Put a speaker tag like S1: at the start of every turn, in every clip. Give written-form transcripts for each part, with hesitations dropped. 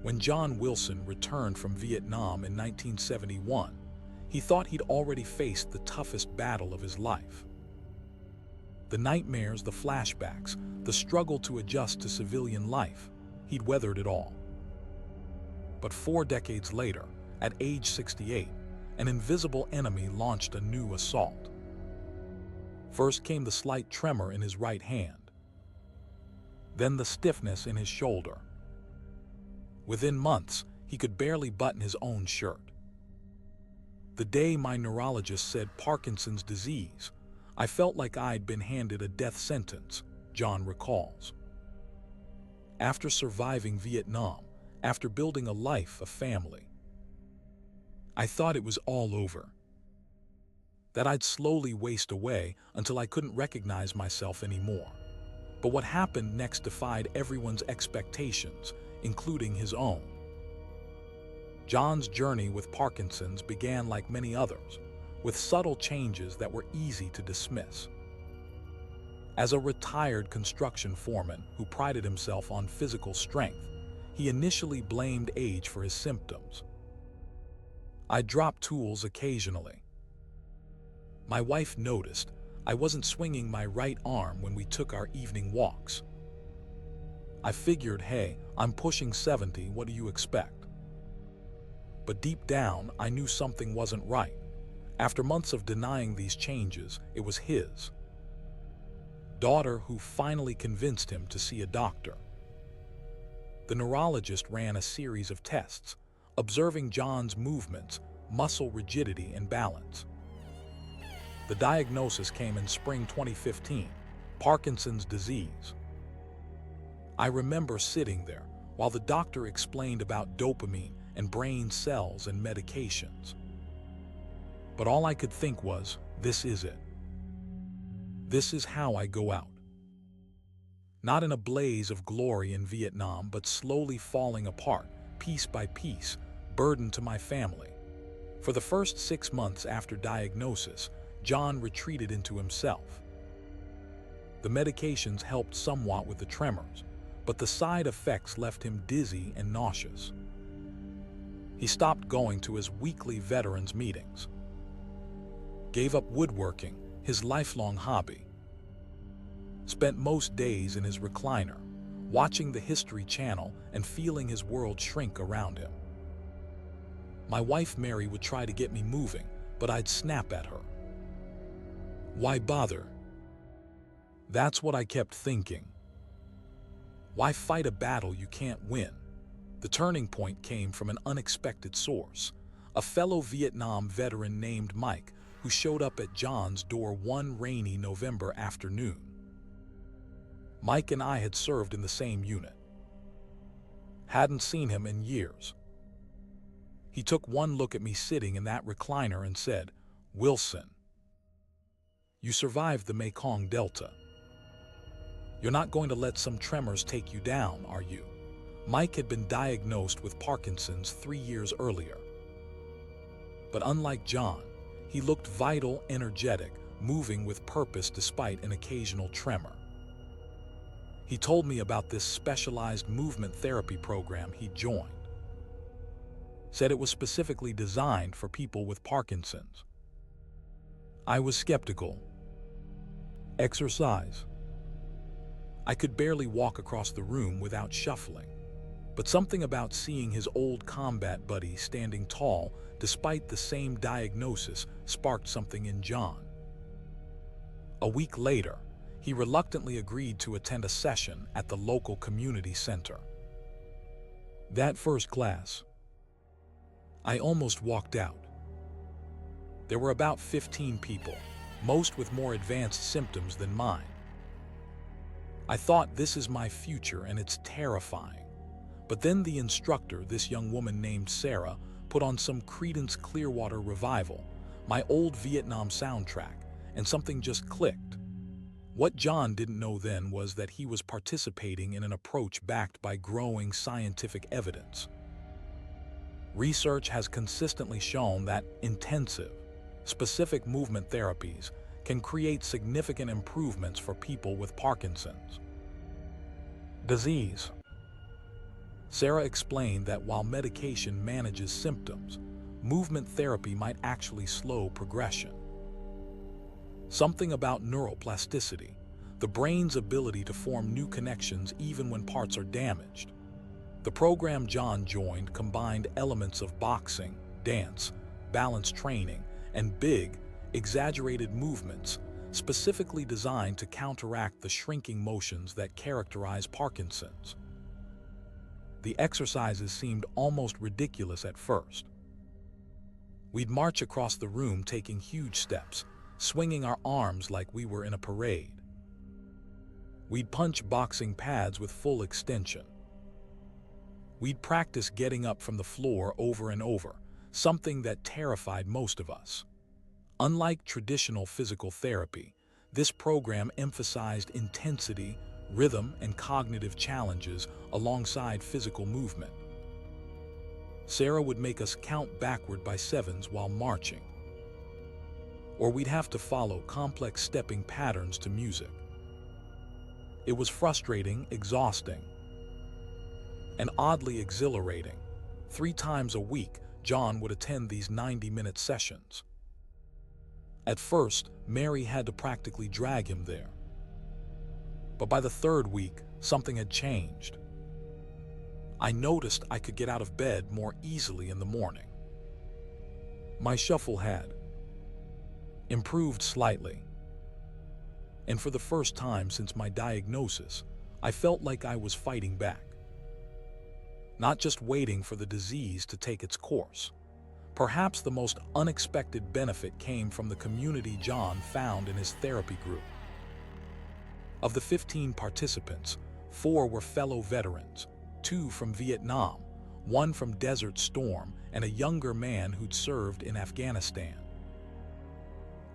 S1: When John Wilson returned from Vietnam in 1971, he thought he'd already faced the toughest battle of his life. The nightmares, the flashbacks, the struggle to adjust to civilian life, he'd weathered it all. But 4 decades later, at age 68, an invisible enemy launched a new assault. First came the slight tremor in his right hand, then the stiffness in his shoulder. Within months, he could barely button his own shirt. The day my neurologist said Parkinson's disease, I felt like I'd been handed a death sentence, John recalls. After surviving Vietnam, after building a life, a family, I thought it was all over. That I'd slowly waste away until I couldn't recognize myself anymore. But what happened next defied everyone's expectations, including his own. John's journey with Parkinson's began like many others, with subtle changes that were easy to dismiss. As a retired construction foreman who prided himself on physical strength, he initially blamed age for his symptoms. I dropped tools occasionally. My wife noticed I wasn't swinging my right arm when we took our evening walks. I figured, hey, I'm pushing 70, what do you expect? But deep down, I knew something wasn't right. After months of denying these changes, it was his daughter who finally convinced him to see a doctor. The neurologist ran a series of tests, observing John's movements, muscle rigidity, and balance. The diagnosis came in spring 2015, Parkinson's disease. I remember sitting there while the doctor explained about dopamine and brain cells and medications. But all I could think was, this is it. This is how I go out. Not in a blaze of glory in Vietnam, but slowly falling apart, piece by piece, burdened to my family. For the first 6 months after diagnosis, John retreated into himself. The medications helped somewhat with the tremors, but the side effects left him dizzy and nauseous. He stopped going to his weekly veterans meetings, gave up woodworking, his lifelong hobby, spent most days in his recliner, watching the History Channel and feeling his world shrink around him. My wife Mary would try to get me moving, but I'd snap at her. Why bother? That's what I kept thinking. Why fight a battle you can't win? The turning point came from an unexpected source, a fellow Vietnam veteran named Mike, who showed up at John's door one rainy November afternoon. Mike and I had served in the same unit. Hadn't seen him in years. He took one look at me sitting in that recliner and said, "Wilson, you survived the Mekong Delta. You're not going to let some tremors take you down, are you?" Mike had been diagnosed with Parkinson's 3 years earlier. But unlike John, he looked vital, energetic, moving with purpose despite an occasional tremor. He told me about this specialized movement therapy program he joined. Said it was specifically designed for people with Parkinson's. I was skeptical. Exercise. I could barely walk across the room without shuffling. But something about seeing his old combat buddy standing tall despite the same diagnosis sparked something in John. A week later, he reluctantly agreed to attend a session at the local community center. That first class, I almost walked out. There were about 15 people, most with more advanced symptoms than mine. I thought, this is my future and it's terrifying. But then the instructor, this young woman named Sarah, put on some Creedence Clearwater Revival, my old Vietnam soundtrack, and something just clicked. What John didn't know then was that he was participating in an approach backed by growing scientific evidence. Research has consistently shown that intensive, specific movement therapies can create significant improvements for people with Parkinson's disease. Sarah explained that while medication manages symptoms, movement therapy might actually slow progression. Something about neuroplasticity, the brain's ability to form new connections even when parts are damaged. The program John joined combined elements of boxing, dance, balance training, and big, exaggerated movements specifically designed to counteract the shrinking motions that characterize Parkinson's. The exercises seemed almost ridiculous at first. We'd march across the room taking huge steps, swinging our arms like we were in a parade. We'd punch boxing pads with full extension. We'd practice getting up from the floor over and over, something that terrified most of us. Unlike traditional physical therapy, this program emphasized intensity, rhythm, and cognitive challenges alongside physical movement. Sarah would make us count backward by sevens while marching. Or we'd have to follow complex stepping patterns to music. It was frustrating, exhausting, and oddly exhilarating. 3 times a week, John would attend these 90-minute sessions. At first, Mary had to practically drag him there. But by the 3rd week, something had changed. I noticed I could get out of bed more easily in the morning. My shuffle had improved slightly. And for the first time since my diagnosis, I felt like I was fighting back. Not just waiting for the disease to take its course. Perhaps the most unexpected benefit came from the community John found in his therapy group. Of the 15 participants, 4 were fellow veterans, 2 from Vietnam, 1 from Desert Storm, and a younger man who'd served in Afghanistan.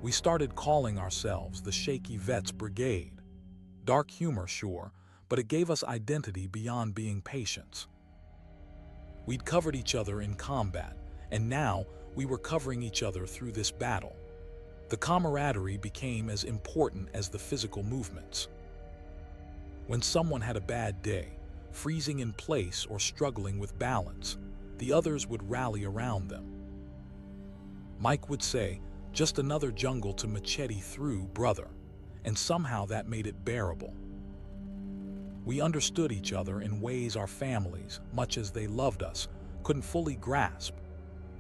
S1: We started calling ourselves the Shaky Vets Brigade. Dark humor, sure, but it gave us identity beyond being patients. We'd covered each other in combat, and now we were covering each other through this battle. The camaraderie became as important as the physical movements. When someone had a bad day, freezing in place or struggling with balance, the others would rally around them. Mike would say, "Just another jungle to machete through, brother," and somehow that made it bearable. We understood each other in ways our families, much as they loved us, couldn't fully grasp.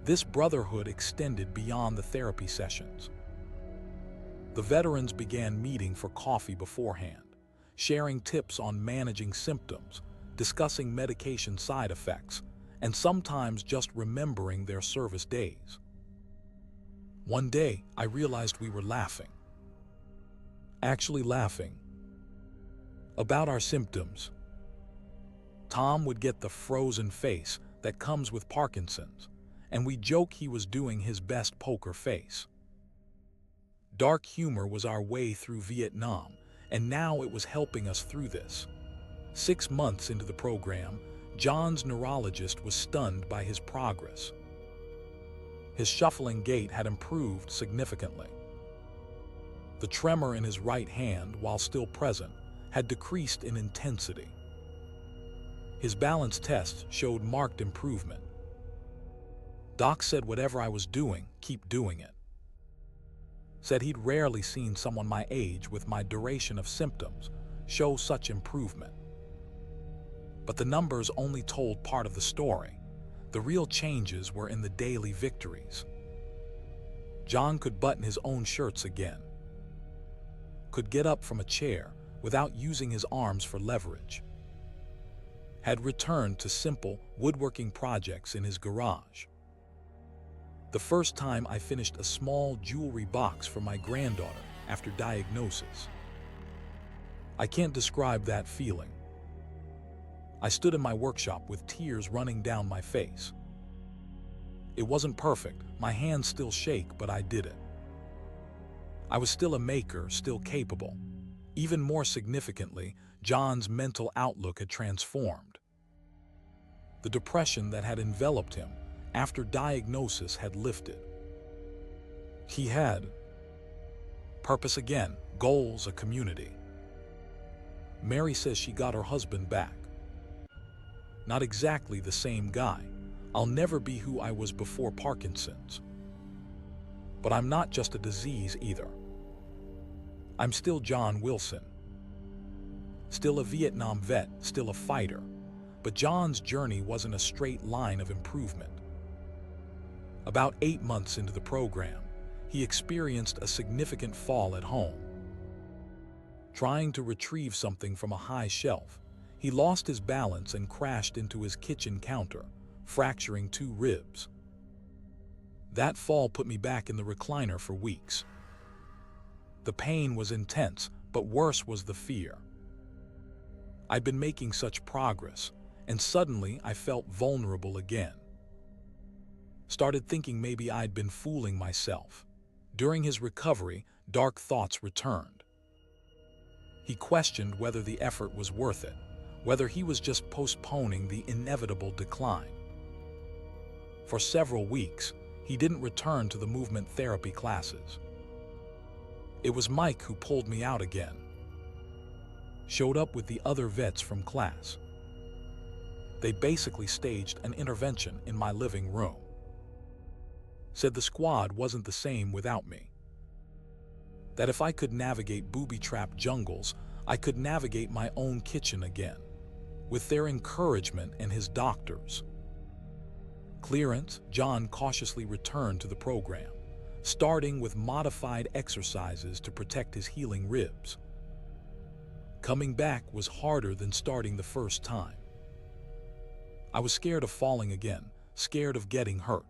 S1: This brotherhood extended beyond the therapy sessions. The veterans began meeting for coffee beforehand, sharing tips on managing symptoms, discussing medication side effects, and sometimes just remembering their service days. One day, I realized we were laughing. Actually laughing. About our symptoms. Tom would get the frozen face that comes with Parkinson's, and we joke he was doing his best poker face. Dark humor was our way through Vietnam, and now it was helping us through this. 6 months into the program, John's neurologist was stunned by his progress. His shuffling gait had improved significantly. The tremor in his right hand, while still present, had decreased in intensity. His balance test showed marked improvement. Doc said whatever I was doing, keep doing it. Said he'd rarely seen someone my age with my duration of symptoms show such improvement. But the numbers only told part of the story. The real changes were in the daily victories. John could button his own shirts again. Could get up from a chair without using his arms for leverage. Had returned to simple woodworking projects in his garage. The first time I finished a small jewelry box for my granddaughter after diagnosis. I can't describe that feeling. I stood in my workshop with tears running down my face. It wasn't perfect, my hands still shake, but I did it. I was still a maker, still capable. Even more significantly, John's mental outlook had transformed. The depression that had enveloped him after diagnosis had lifted. He had purpose again, goals, a community. Mary says she got her husband back. not exactly the same guy. I'll never be who I was before Parkinson's. But I'm not just a disease either. I'm still John Wilson. Still a Vietnam vet, still a fighter. But John's journey wasn't a straight line of improvement. About 8 months into the program, he experienced a significant fall at home. Trying to retrieve something from a high shelf, he lost his balance and crashed into his kitchen counter, fracturing 2 ribs. That fall put me back in the recliner for weeks. The pain was intense, but worse was the fear. I'd been making such progress, and suddenly I felt vulnerable again. Started thinking maybe I'd been fooling myself. During his recovery, dark thoughts returned. He questioned whether the effort was worth it, whether he was just postponing the inevitable decline. For several weeks, he didn't return to the movement therapy classes. It was Mike who pulled me out again. Showed up with the other vets from class. They basically staged an intervention in my living room. Said the squad wasn't the same without me. That if I could navigate booby-trapped jungles, I could navigate my own kitchen again, with their encouragement and his doctors. Clearance, John cautiously returned to the program, starting with modified exercises to protect his healing ribs. Coming back was harder than starting the first time. I was scared of falling again, scared of getting hurt.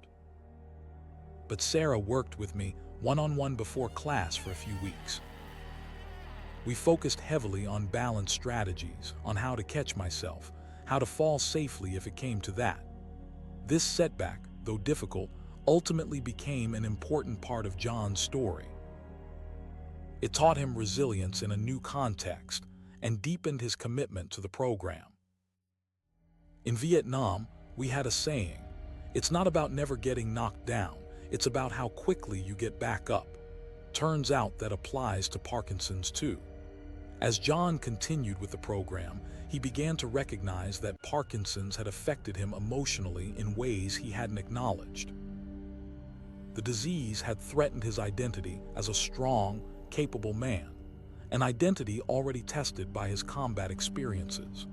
S1: But Sarah worked with me one-on-one before class for a few weeks. We focused heavily on balance strategies, on how to catch myself, how to fall safely if it came to that. This setback, though difficult, ultimately became an important part of John's story. It taught him resilience in a new context and deepened his commitment to the program. In Vietnam, we had a saying, "It's not about never getting knocked down, it's about how quickly you get back up." Turns out that applies to Parkinson's too. As John continued with the program, he began to recognize that Parkinson's had affected him emotionally in ways he hadn't acknowledged. The disease had threatened his identity as a strong, capable man, an identity already tested by his combat experiences.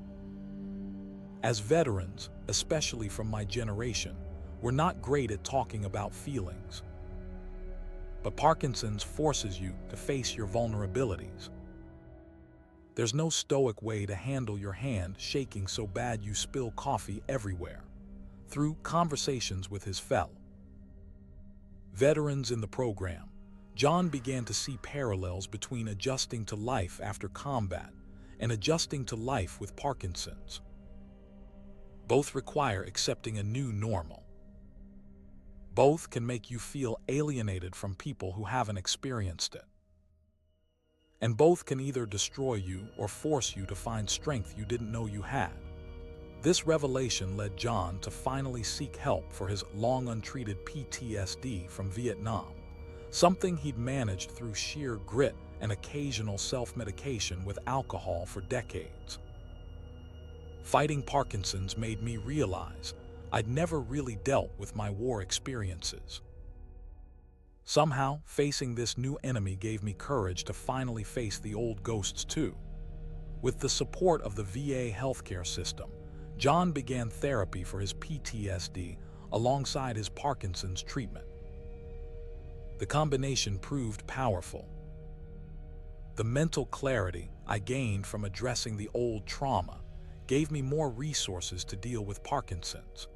S1: As veterans, especially from my generation, we're not great at talking about feelings. But Parkinson's forces you to face your vulnerabilities. There's no stoic way to handle your hand shaking so bad you spill coffee everywhere. Through conversations with his fellow veterans in the program, John began to see parallels between adjusting to life after combat and adjusting to life with Parkinson's. Both require accepting a new normal. Both can make you feel alienated from people who haven't experienced it. And both can either destroy you or force you to find strength you didn't know you had. This revelation led John to finally seek help for his long-untreated PTSD from Vietnam, something he'd managed through sheer grit and occasional self-medication with alcohol for decades. Fighting Parkinson's made me realize I'd never really dealt with my war experiences. Somehow, facing this new enemy gave me courage to finally face the old ghosts too. With the support of the VA healthcare system, John began therapy for his PTSD alongside his Parkinson's treatment. The combination proved powerful. The mental clarity I gained from addressing the old trauma gave me more resources to deal with Parkinson's.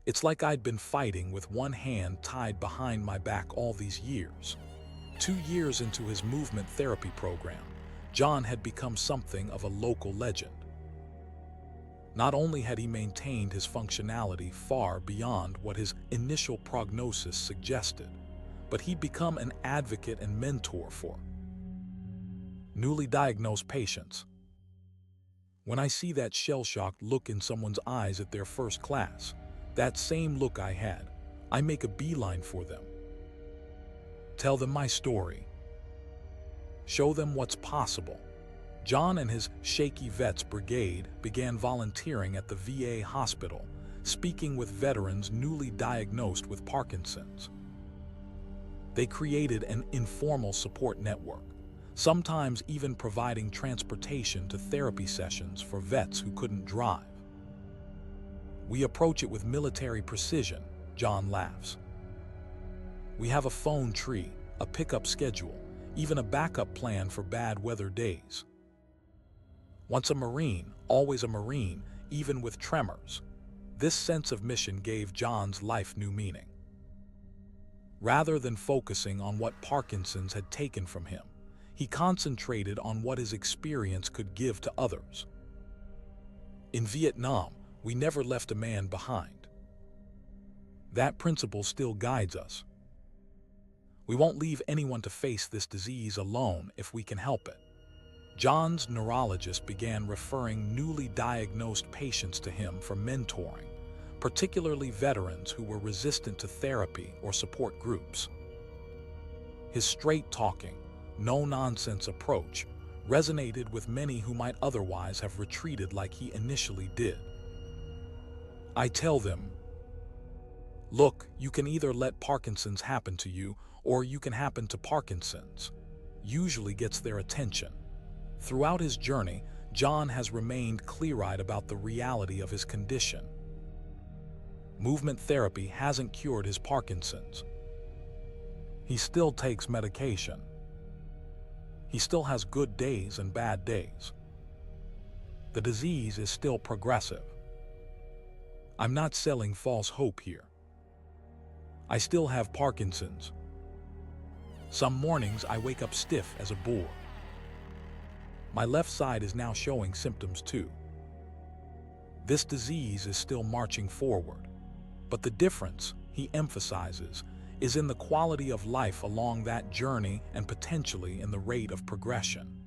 S1: It's like I'd been fighting with one hand tied behind my back all these years. 2 years into his movement therapy program, John had become something of a local legend. Not only had he maintained his functionality far beyond what his initial prognosis suggested, but he'd become an advocate and mentor for newly diagnosed patients. When I see that shell-shocked look in someone's eyes at their first class, that same look I had, I make a beeline for them. Tell them my story. Show them what's possible. John and his Shaky Vets Brigade began volunteering at the VA hospital, speaking with veterans newly diagnosed with Parkinson's. They created an informal support network, sometimes even providing transportation to therapy sessions for vets who couldn't drive. "We approach it with military precision," John laughs. "We have a phone tree, a pickup schedule, even a backup plan for bad weather days. Once a Marine, always a Marine, even with tremors." This sense of mission gave John's life new meaning. Rather than focusing on what Parkinson's had taken from him, he concentrated on what his experience could give to others. In Vietnam, we never left a man behind. That principle still guides us. We won't leave anyone to face this disease alone if we can help it. John's neurologist began referring newly diagnosed patients to him for mentoring, particularly veterans who were resistant to therapy or support groups. His straight-talking, no-nonsense approach resonated with many who might otherwise have retreated like he initially did. "I tell them, look, you can either let Parkinson's happen to you or you can happen to Parkinson's," usually gets their attention. Throughout his journey, John has remained clear-eyed about the reality of his condition. Movement therapy hasn't cured his Parkinson's. He still takes medication. He still has good days and bad days. The disease is still progressive. I'm not selling false hope here. I still have Parkinson's. Some mornings I wake up stiff as a board. My left side is now showing symptoms too. This disease is still marching forward, but the difference, he emphasizes, is in the quality of life along that journey and potentially in the rate of progression.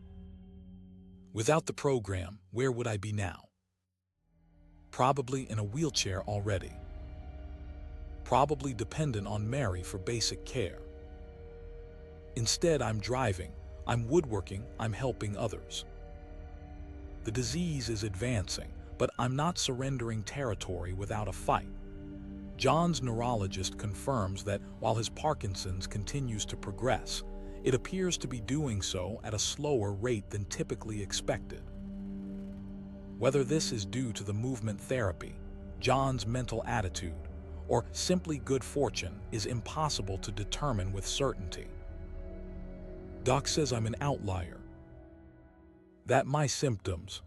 S1: Without the program, where would I be now? Probably in a wheelchair already. Probably dependent on Mary for basic care. Instead, I'm driving, I'm woodworking, I'm helping others. The disease is advancing, but I'm not surrendering territory without a fight. John's neurologist confirms that while his Parkinson's continues to progress, it appears to be doing so at a slower rate than typically expected. Whether this is due to the movement therapy, John's mental attitude, or simply good fortune is impossible to determine with certainty. "Doc says I'm an outlier. That my symptoms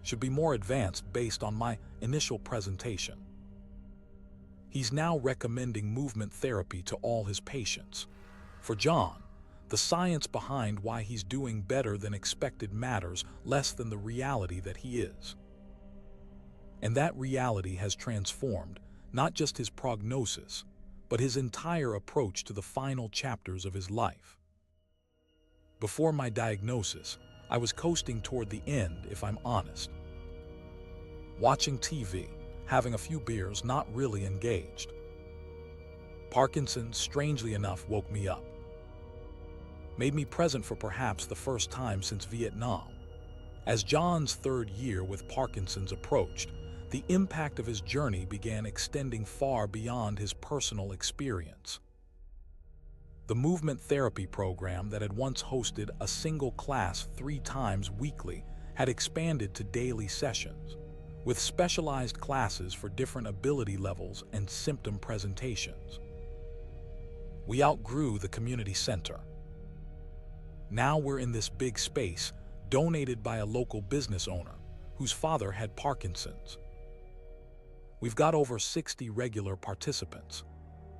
S1: should be more advanced based on my initial presentation." He's now recommending movement therapy to all his patients. For John, the science behind why he's doing better than expected matters less than the reality that he is. And that reality has transformed not just his prognosis, but his entire approach to the final chapters of his life. "Before my diagnosis, I was coasting toward the end, if I'm honest. Watching TV, having a few beers, not really engaged. Parkinson's, strangely enough, woke me up. Made me present for perhaps the first time since Vietnam." As John's third year with Parkinson's approached, the impact of his journey began extending far beyond his personal experience. The movement therapy program that had once hosted a single class 3 times weekly had expanded to daily sessions, with specialized classes for different ability levels and symptom presentations. We outgrew the community center. Now we're in this big space, donated by a local business owner, whose father had Parkinson's. We've got over 60 regular participants.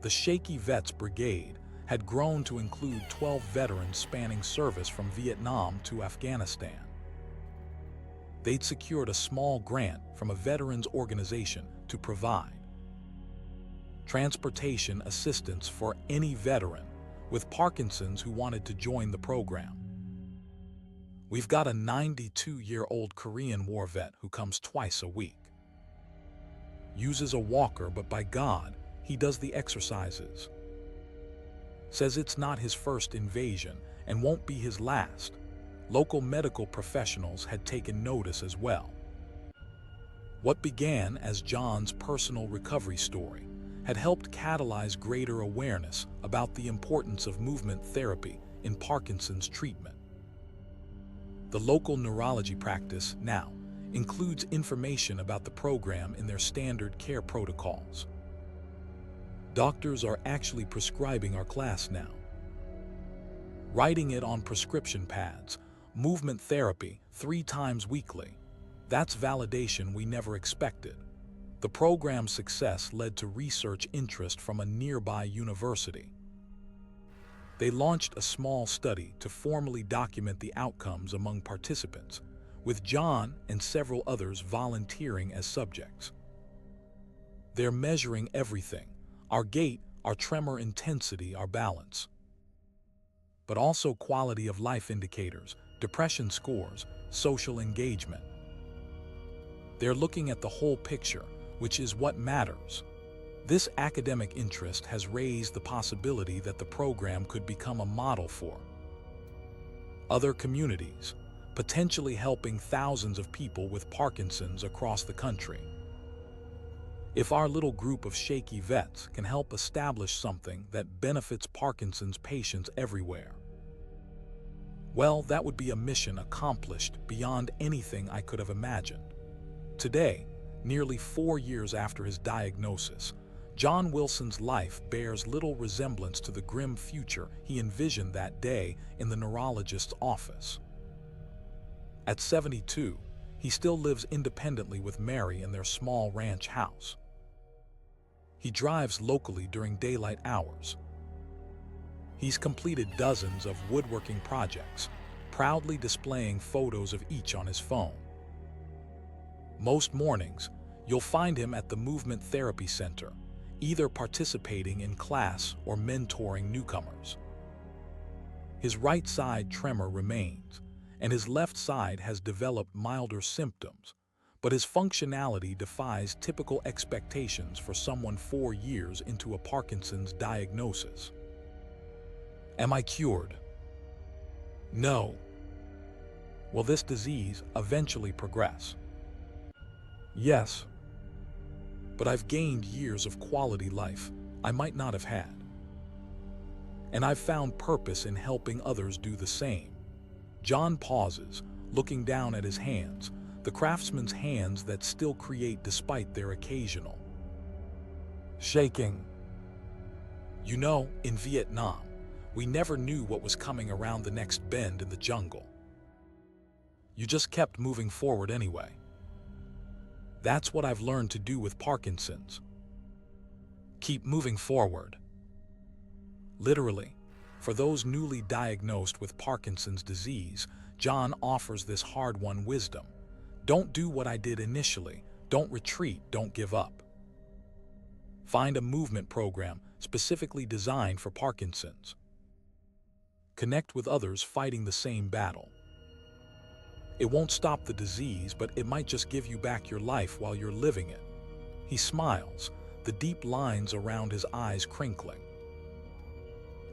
S1: The Shaky Vets Brigade had grown to include 12 veterans spanning service from Vietnam to Afghanistan. They'd secured a small grant from a veterans organization to provide transportation assistance for any veteran with Parkinson's who wanted to join the program. We've got a 92-year-old Korean war vet who comes twice a week. Uses a walker, but by God, he does the exercises. Says it's not his first invasion and won't be his last. local medical professionals had taken notice as well. What began as John's personal recovery story had helped catalyze greater awareness about the importance of movement therapy in Parkinson's treatment. The local neurology practice now includes information about the program in their standard care protocols. Doctors are actually prescribing our class now, writing it on prescription pads, movement therapy 3 times weekly. That's validation we never expected. The program's success led to research interest from a nearby university. They launched a small study to formally document the outcomes among participants, with John and several others volunteering as subjects. They're measuring everything: our gait, our tremor intensity, our balance, but also quality of life indicators, depression scores, social engagement. They're looking at the whole picture, which is what matters. This academic interest has raised the possibility that the program could become a model for other communities, potentially helping thousands of people with Parkinson's across the country. If our little group of shaky vets can help establish something that benefits Parkinson's patients everywhere, well, that would be a mission accomplished beyond anything I could have imagined. Today, nearly 4 years after his diagnosis, John Wilson's life bears little resemblance to the grim future he envisioned that day in the neurologist's office. At 72, he still lives independently with Mary in their small ranch house. He drives locally during daylight hours. He's completed dozens of woodworking projects, proudly displaying photos of each on his phone. Most mornings, you'll find him at the Movement Therapy Center, either participating in class or mentoring newcomers. His right side tremor remains, and his left side has developed milder symptoms, but his functionality defies typical expectations for someone 4 years into a Parkinson's diagnosis. Am I cured? No. Will this disease eventually progress? Yes. But I've gained years of quality life I might not have had. And I've found purpose in helping others do the same. John pauses, looking down at his hands, the craftsman's hands that still create despite their occasional shaking. You know, in Vietnam, we never knew what was coming around the next bend in the jungle. You just kept moving forward anyway. That's what I've learned to do with Parkinson's. Keep moving forward. Literally, for those newly diagnosed with Parkinson's disease, John offers this hard-won wisdom. Don't do what I did initially. Don't retreat. Don't give up. Find a movement program specifically designed for Parkinson's. Connect with others fighting the same battle. It won't stop the disease, but it might just give you back your life while you're living it. He smiles, the deep lines around his eyes crinkling.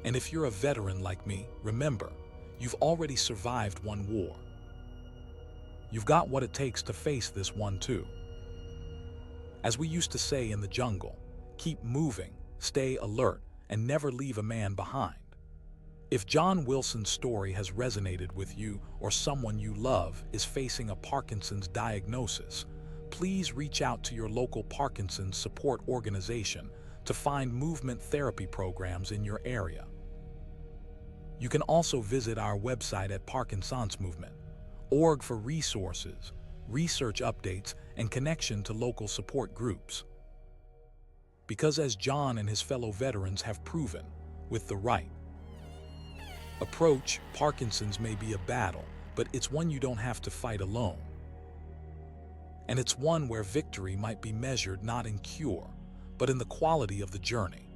S1: And if you're a veteran like me, remember, you've already survived one war. You've got what it takes to face this one too. As we used to say in the jungle, keep moving, stay alert, and never leave a man behind. If John Wilson's story has resonated with you or someone you love is facing a Parkinson's diagnosis, please reach out to your local Parkinson's support organization to find movement therapy programs in your area. You can also visit our website at parkinsonsmovement.org for resources, research updates, and connection to local support groups. Because as John and his fellow veterans have proven, with the right approach, Parkinson's may be a battle, but it's one you don't have to fight alone. And it's one where victory might be measured not in cure, but in the quality of the journey.